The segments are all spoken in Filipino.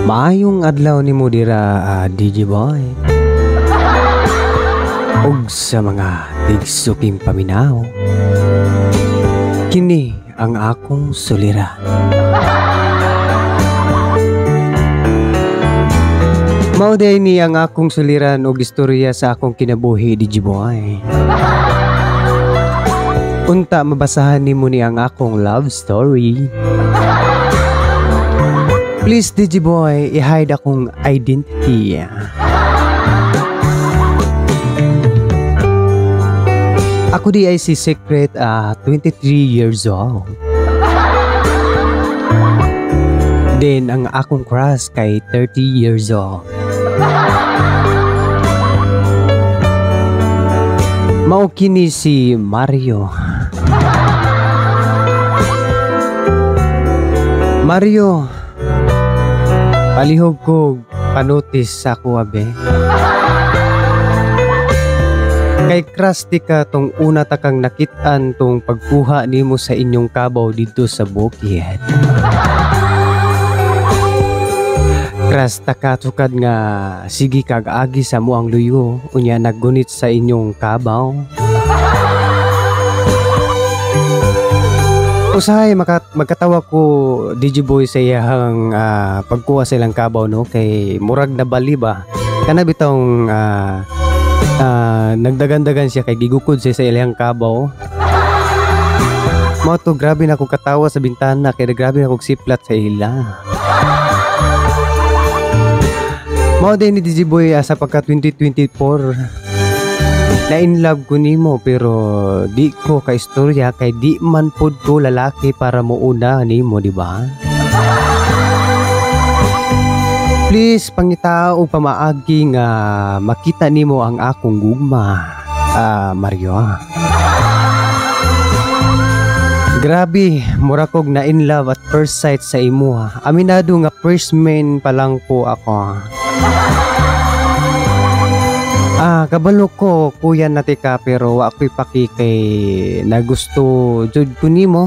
Maayong adlaw ni mo dira, DJ Boy. Ug sa mga tigsuking paminaw, kini ang akong suliran. Mao day ni ang akong suliran og istorya sa akong kinabuhi, DJ Boy. Unta mabasahan nimo ni ang akong love story. Please, DJ Boy, i-hide akong identity. Ako di ay si Secret, 23 years old. Then, ang akong crush kay 30 years old. Mao kini si Mario. Mario, palihog ko panotis sa ako, abe. Kay krusty ka tong una takang nakitaan tong pagkuha nimo sa inyong kabaw dito sa bukid. Krasta ka tukad nga sige kag agi sa muang luyo unya naggunit sa inyong kabaw. Usahay magkatawa ko, DJ Boy, sa iyang pagkuha sa ilang kabaw, no? Kay murag na bali ba? Kana bitong nagdagandagan siya kay gigukod siya sa ilang kabaw. Mao to, grabe na ako katawa sa bintana kay grabe na ako siplat sa ila. Mao din ni DJ Boy sa pagka 2024. Na in love ko nimo pero di ko ka istorya kay di man pod ko lalaki para muuna nimo, di ba? Please pangitao pamaagi nga makita nimo ang akong gugma, Mario. Grabe, mura kog na in love at first sight sa imo. Aminado nga first man pa lang po ako. Kabalo ko, kuya nati ka, pero ako'y pakikay na gusto jud ko nimo.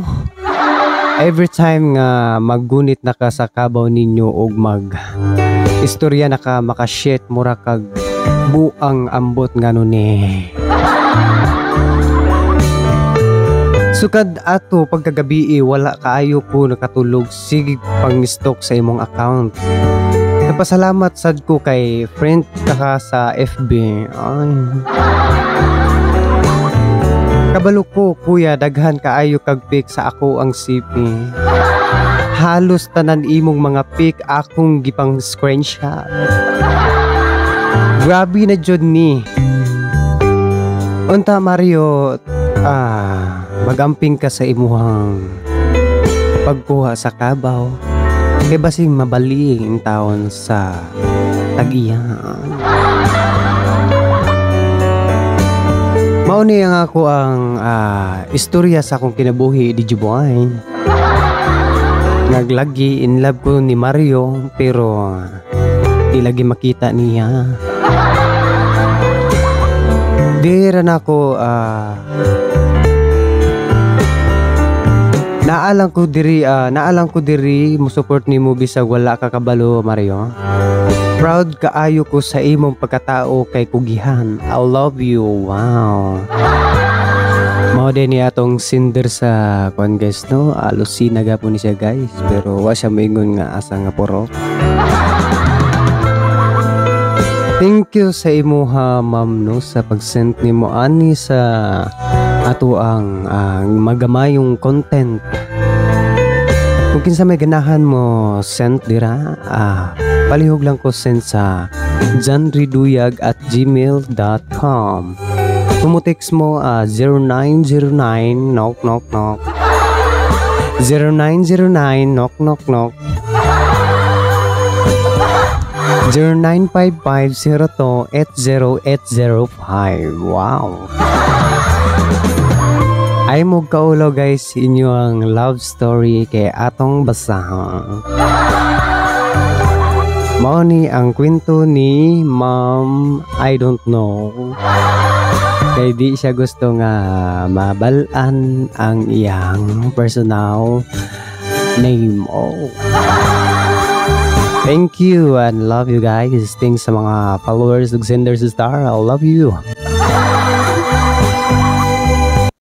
Every time nga maggunit na ka sa kabaw ninyo og mag istorya na ka makashit mura kag buang ambot nga nun eh. Sukad ato pagkagabi wala kaayo ko nakatulog, sige pang stalk sa imong account. Napasalamat sad ko kay friend ka sa FB. Ay. Kabalo ko, kuya, daghan kaayo kag pic sa ako ang CP. Halos tanan imong mga pic akong gipang screenshot. Grabe na jud ni. Unta Mario, magamping ka sa imuhang pagkuha sa kabaw. Kaya basing mabali ang taon sa tag-iya. Mauni ang ako ang istorya sa akong kinabuhi, DJ Boy. Naglagi in love ko ni Mario pero di lagi makita niya. Dira na ako naalang ko diri mo support nimo bisag wala ka kabalo, Mario. Proud kaayo ko sa imong pagkatao kay kugihan. I love you. Wow. Mao din ni atong sinder sa kon guys, no? Lucina gapon ni siya, guys, pero wa siya moingon nga asa nga purok. Thank you sa imuha, ma'am, no, sa pag-send nimo ani sa ato ang magamayong content. Kung kinsa may ganahan mo send dira, palihog lang ko send sa janriduyag@gmail.com. Tumutext mo 0909 knock knock knock 0909 knock knock knock 095502808005. Wow. Ay mo kaulo, guys, inyo ang love story kay atong basahan. Mao ni ang kwento ni Ma'am I don't know. Kay di siya gusto nga mabalaan ang iyang personal name. Thank you and love you guys. Thanks sa mga followers ug senders star. I love you.